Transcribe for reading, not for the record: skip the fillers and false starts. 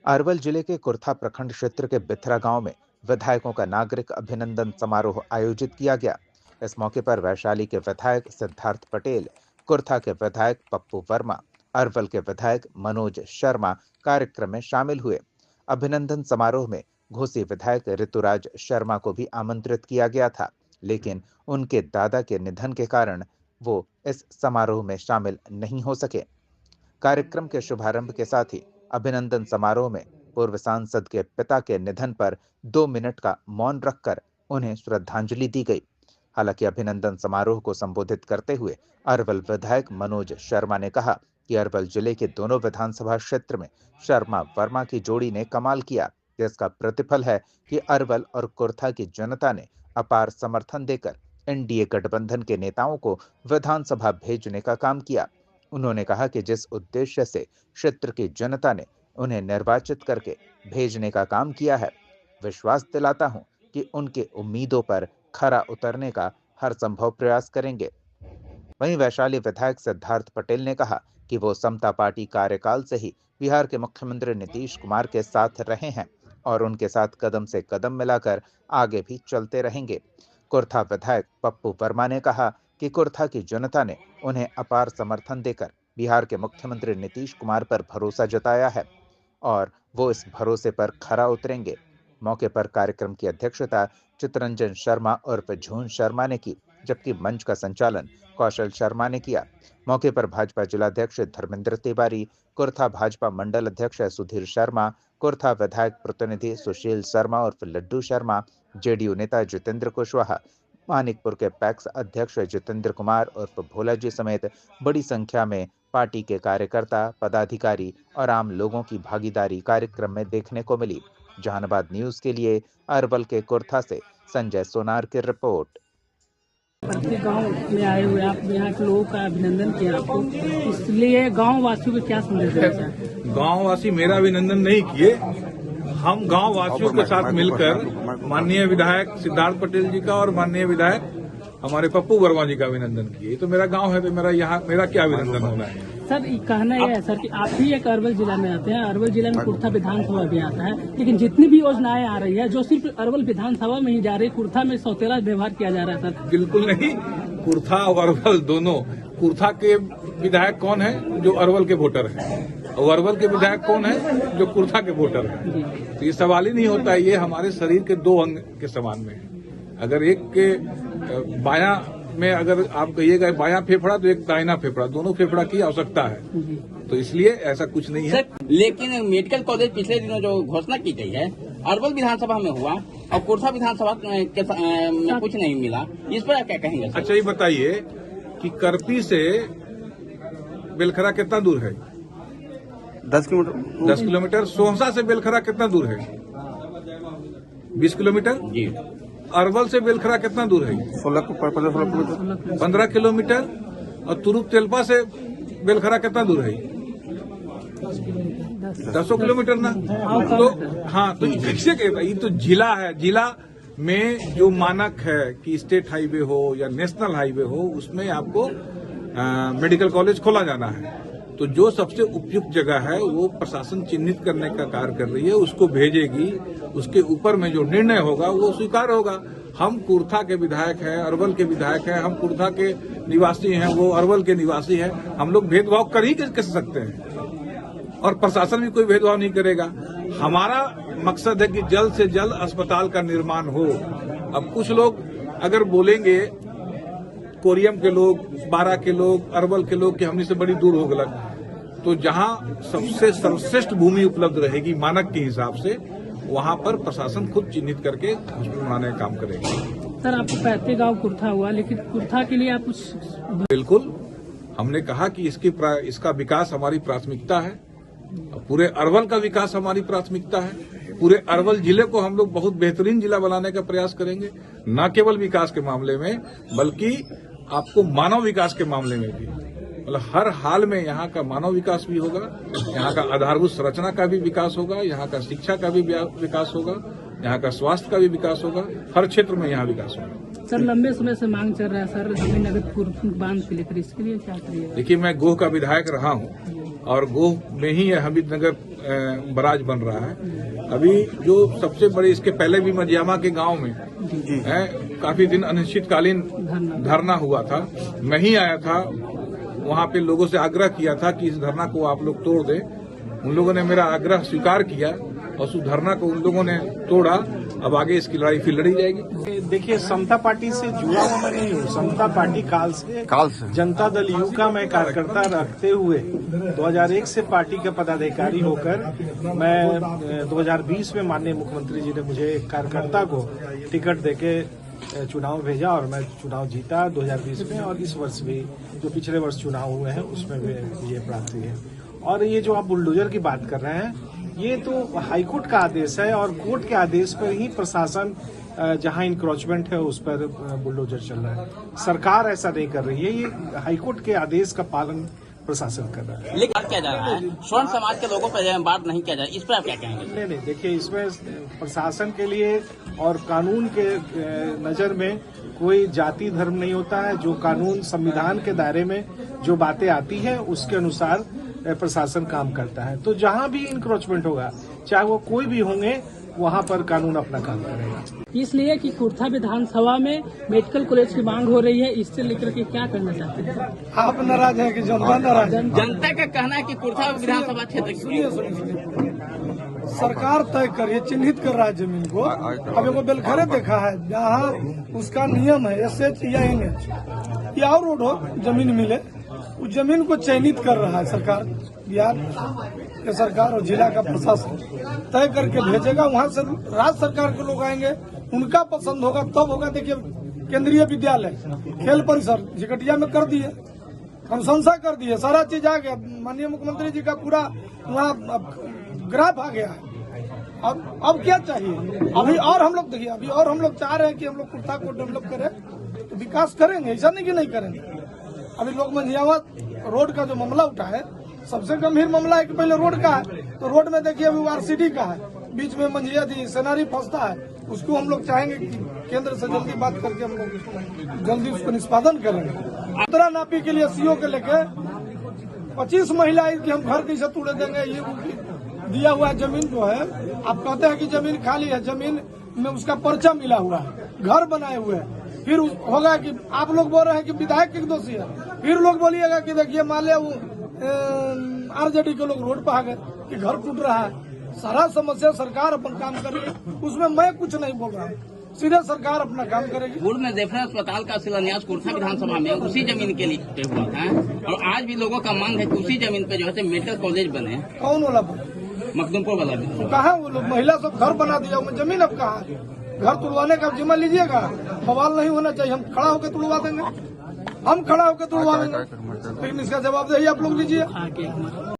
अरवल जिले के कुर्था प्रखंड क्षेत्र के बिथरा गांव में विधायकों का नागरिक अभिनंदन समारोह आयोजित किया गया। इस मौके पर वैशाली के विधायक सिद्धार्थ पटेल, कुर्था के विधायक पप्पू वर्मा, अरवल के विधायक मनोज शर्मा कार्यक्रम में शामिल हुए। अभिनंदन समारोह में घोसी विधायक ऋतुराज शर्मा को भी आमंत्रित किया गया था, लेकिन उनके दादा के निधन के कारण वो इस समारोह में शामिल नहीं हो सके। कार्यक्रम के शुभारंभ के साथ ही अभिनंदन समारोह में पूर्व सांसद के पिता के निधन पर 2 मिनट का मौन रखकर उन्हें श्रद्धांजलि दी गई। हालांकि अभिनंदन समारोह को संबोधित करते हुए अरवल विधायक मनोज शर्मा ने कहा कि अरवल जिले के दोनों विधानसभा क्षेत्र में शर्मा वर्मा की जोड़ी ने कमाल किया, जिसका प्रतिफल है कि अरवल और कुर्था की जनता ने अपार समर्थन देकर एनडीए गठबंधन के नेताओं को विधानसभा भेजने का काम किया। उन्होंने कहा कि जिस उद्देश्य से क्षेत्र की जनता ने उन्हें निर्वाचित करके भेजने का काम किया है, विश्वास दिलाता हूं कि उनके उम्मीदों पर खरा उतरने का हर संभव प्रयास करेंगे। वहीं वैशाली विधायक सिद्धार्थ पटेल ने कहा कि वो समता पार्टी कार्यकाल से ही बिहार के मुख्यमंत्री नीतीश कुमार के साथ रहे हैं और उनके साथ कदम से कदम मिलाकर आगे भी चलते रहेंगे। कुर्था विधायक पप्पू वर्मा ने कहा कि कुर्था की जनता ने उन्हें अपार समर्थन देकर बिहार के मुख्यमंत्री नीतीश कुमार पर भरोसा जताया है और वो इस भरोसे पर खरा उतरेंगे। मौके पर कार्यक्रम की अध्यक्षता चितरंजन शर्मा उर्फ झून शर्मा ने की, जबकि मंच का संचालन कौशल शर्मा ने किया। मौके पर भाजपा जिलाध्यक्ष धर्मेंद्र तिवारी, कुर्था भाजपा मंडल अध्यक्ष सुधीर शर्मा, कुर्था विधायक प्रतिनिधि सुशील शर्मा उर्फ लड्डू शर्मा, जेडीयू नेता जितेंद्र कुशवाहा, मानिकपुर के पैक्स अध्यक्ष जितेंद्र कुमार उर्फ भोला जी समेत बड़ी संख्या में पार्टी के कार्यकर्ता, पदाधिकारी और आम लोगों की भागीदारी कार्यक्रम में देखने को मिली। जहानाबाद न्यूज के लिए अरवल के कुर्था से संजय सोनार की रिपोर्ट। प्रत्येक गांव में आए हुए आप यहाँ के लोगों का अभिनंदन किया आपको, इसलिए गांव वासियों को क्या संदेश देना चाहते? गांव वासी मेरा अभिनंदन नहीं किए, हम गांव वासियों के साथ मिलकर माननीय विधायक सिद्धार्थ पटेल जी का और माननीय विधायक हमारे पप्पू वर्मा जी का अभिनंदन किए। तो मेरा गांव है तो मेरा क्या अभिनंदन होना है? सर कहना यह है सर कि आप भी एक अरवल जिला में आते हैं, अरवल जिला में कुर्था विधानसभा भी आता है, लेकिन जितनी भी योजनाएं आ रही है जो सिर्फ अरवल विधानसभा में ही जा रही है, कुर्था में सौतेला व्यवहार किया जा रहा है सर। बिल्कुल नहीं, कुर्था और अरवल दोनों। कुर्था के विधायक कौन है? जो अरवल के वोटर है, और अरवल के विधायक कौन है? जो कुर्था के वोटर है। तो ये सवाल ही नहीं होता है, ये हमारे शरीर के 2 अंग के समान में है। अगर एक के बायां में अगर आप कहिएगा बायां फेफड़ा तो एक दाहिना फेफड़ा, दोनों फेफड़ा की आवश्यकता है, तो इसलिए ऐसा कुछ नहीं है। लेकिन मेडिकल कॉलेज पिछले दिनों जो घोषणा की गई है अरवल विधानसभा में हुआ और कुर्था विधानसभा में कुछ नहीं मिला, इस पर क्या कहेंगे? अच्छा ये बताइए कि करपी से बेलखरा कितना दूर है? 10 किलोमीटर। 10 किलोमीटर। सोहसा से बेलखरा कितना दूर है? 20 किलोमीटर जी। अरवल से बेलखरा कितना दूर है? 15 किलोमीटर। और तुरुप तेलपा से बेलखरा कितना दूर है? 10 किलोमीटर ना। तो हाँ, तो इससे ये तो जिला है, जिला में जो मानक है कि स्टेट हाईवे हो या नेशनल हाईवे हो, उसमें आपको मेडिकल कॉलेज खोला जाना है। तो जो सबसे उपयुक्त जगह है वो प्रशासन चिन्हित करने का कार्य कर रही है, उसको भेजेगी, उसके ऊपर में जो निर्णय होगा वो स्वीकार होगा। हम कुर्था के विधायक हैं, अरवल के विधायक हैं, हम कुर्था के निवासी हैं, वो अरवल के निवासी हैं, हम लोग भेदभाव कर ही कैसे सकते हैं? और प्रशासन भी कोई भेदभाव नहीं करेगा। हमारा मकसद है कि जल्द से जल्द अस्पताल का निर्माण हो। अब कुछ लोग अगर बोलेंगे, कोरियम के लोग, बारा के लोग, अरवल के लोग कि हमने से बड़ी दूर हो गलत, तो जहां सबसे सर्वश्रेष्ठ भूमि उपलब्ध रहेगी मानक के हिसाब से, वहां पर प्रशासन खुद चिन्हित करके हॉस्पिटल बनाने का काम करेगा। सर आपको पैतृक गांव कुर्था हुआ, लेकिन कुर्था के लिए आप कुछ? बिल्कुल, हमने कहा कि इसका विकास हमारी प्राथमिकता है, पूरे अरवल का विकास हमारी प्राथमिकता है। पूरे अरवल जिले को हम लोग बहुत बेहतरीन जिला बनाने का प्रयास करेंगे, न केवल विकास के मामले में बल्कि आपको मानव विकास के मामले में भी। मतलब हर हाल में यहाँ का मानव विकास भी होगा, यहाँ का आधारभूत संरचना का भी विकास होगा, यहाँ का शिक्षा का भी विकास होगा, यहाँ का स्वास्थ्य का भी विकास होगा, हर क्षेत्र में यहाँ विकास होगा। सर लंबे समय से मांग चल रहा है सर जमीन अगर बांध के लेकर, इसके लिए क्या करिए? देखिए, मैं गोह का विधायक रहा हूँ और गोह में ही हमीदनगर बराज बन रहा है। अभी जो सबसे बड़े, इसके पहले भी मजियामा के गांव में काफी दिन अनिश्चितकालीन धरना हुआ था। मैं ही आया था, वहां पे लोगों से आग्रह किया था कि इस धरना को आप लोग तोड़ दें। उन लोगों ने मेरा आग्रह स्वीकार किया और उस धरना को उन लोगों ने तोड़ा। अब आगे इसकी लड़ाई फिर लड़ी जाएगी। देखिए, समता पार्टी से जुड़ा हुआ मैं नहीं हूँ। समता पार्टी काल से जनता दल यू का मैं कार्यकर्ता रखते हुए 2001 से पार्टी का पदाधिकारी होकर मैं 2020 में माननीय मुख्यमंत्री जी ने मुझे एक कार्यकर्ता को टिकट देके चुनाव भेजा और मैं चुनाव जीता 2020 में। और इस वर्ष भी जो पिछले वर्ष चुनाव हुए हैं उसमें भी विजय प्राप्त हुई है। और ये जो आप बुलडोजर की बात कर रहे हैं, ये तो हाईकोर्ट का आदेश है और कोर्ट के आदेश पर ही प्रशासन जहां इंक्रोचमेंट है उस पर बुलडोजर चल रहा है। सरकार ऐसा नहीं कर रही है, ये हाईकोर्ट के आदेश का पालन प्रशासन कर रहा है। लेकिन क्या जा रहा है, स्वर्ण समाज के लोगों पर बात नहीं किया जा रहा है, इस पर आप क्या कहेंगे? नहीं, देखिए, इसमें प्रशासन के लिए और कानून के नजर में कोई जाति धर्म नहीं होता है। जो कानून संविधान के दायरे में जो बातें आती हैं उसके अनुसार प्रशासन काम करता है। तो जहां भी इंक्रोचमेंट होगा, चाहे वो कोई भी होंगे, वहां पर कानून अपना काम करेगा। इसलिए कि कुर्था विधानसभा में मेडिकल कॉलेज की मांग हो रही है, इससे लेकर के क्या करना चाहते हैं? आप नाराज है कि जनता नाराज है? जनता का कहना है कि कुर्था विधानसभा क्षेत्र सरकार तय करे, चिन्हित कर रहा है जमीन को। अब एगो बेलखरे देखा है जहाँ उसका नियम है SH या NH या और रोड हो जमीन मिले, उस जमीन को चयनित कर रहा है सरकार, बिहार के सरकार और जिला का प्रशासन तय करके भेजेगा। वहाँ से राज्य सरकार के लोग आएंगे, उनका पसंद होगा तब होगा। देखिए, केंद्रीय विद्यालय खेल परिसर जिकटिया में कर दिए, अनुशंसा कर दिए, सारा चीज आ गया। माननीय मुख्यमंत्री जी का पूरा वहाँ ग्राफ आ गया है। अब क्या चाहिए? अभी और हम लोग देखिए, अभी और हम लोग चाह रहे हैं कि हम लोग कुर्था को डेवलप करें, तो विकास करेंगे, ऐसा नहीं कि नहीं करेंगे। अभी लोग मंझियावा रोड का जो मामला उठा है, सबसे गंभीर मामला है कि पहले रोड का है, तो रोड में देखिए अभी RCD का है, बीच में मंझिया थी, सेनारी फंसता है। उसको हम लोग चाहेंगे कि केंद्र से जल्दी बात करके हम लोग जल्दी उसको निष्पादन करेंगे। मुद्रा नापी के लिए CO के लेके 25 महिला कि हम घर कैसे तोड़ देंगे, ये दिया हुआ जमीन जो है, आप कहते हैं कि जमीन खाली है, जमीन में उसका पर्चा मिला हुआ है, घर बनाए हुए हैं। फिर होगा कि आप लोग बोल रहे हैं कि विधायक के दोषी है, फिर लोग बोलिएगा कि देखिए मान लिया वो RJD के लोग रोड पर आ गए कि घर टूट रहा है। सारा समस्या सरकार अपन काम करेगी, उसमें मैं कुछ नहीं बोल रहा हूँ, सीधे सरकार अपना काम करेगी। पूर्व में रेफरेंस अस्पताल का शिलान्यास कुर्था विधानसभा में उसी जमीन के लिए हुआ था और आज भी लोगों का मांग है कि उसी जमीन पे जो है मेडिकल कॉलेज बने। कौन वाला मखदुमपुर वाला भी तो कहा वो लोग महिला सब घर बना दिया, वो जमीन अब कहा है? घर तुड़वाने का जिम्मा लीजिएगा, सवाल नहीं होना चाहिए। हम खड़ा होकर तुड़वा देंगे, हम खड़ा होकर तुड़वा देंगे, लेकिन इसका जवाबदेही आप लोग लीजिए।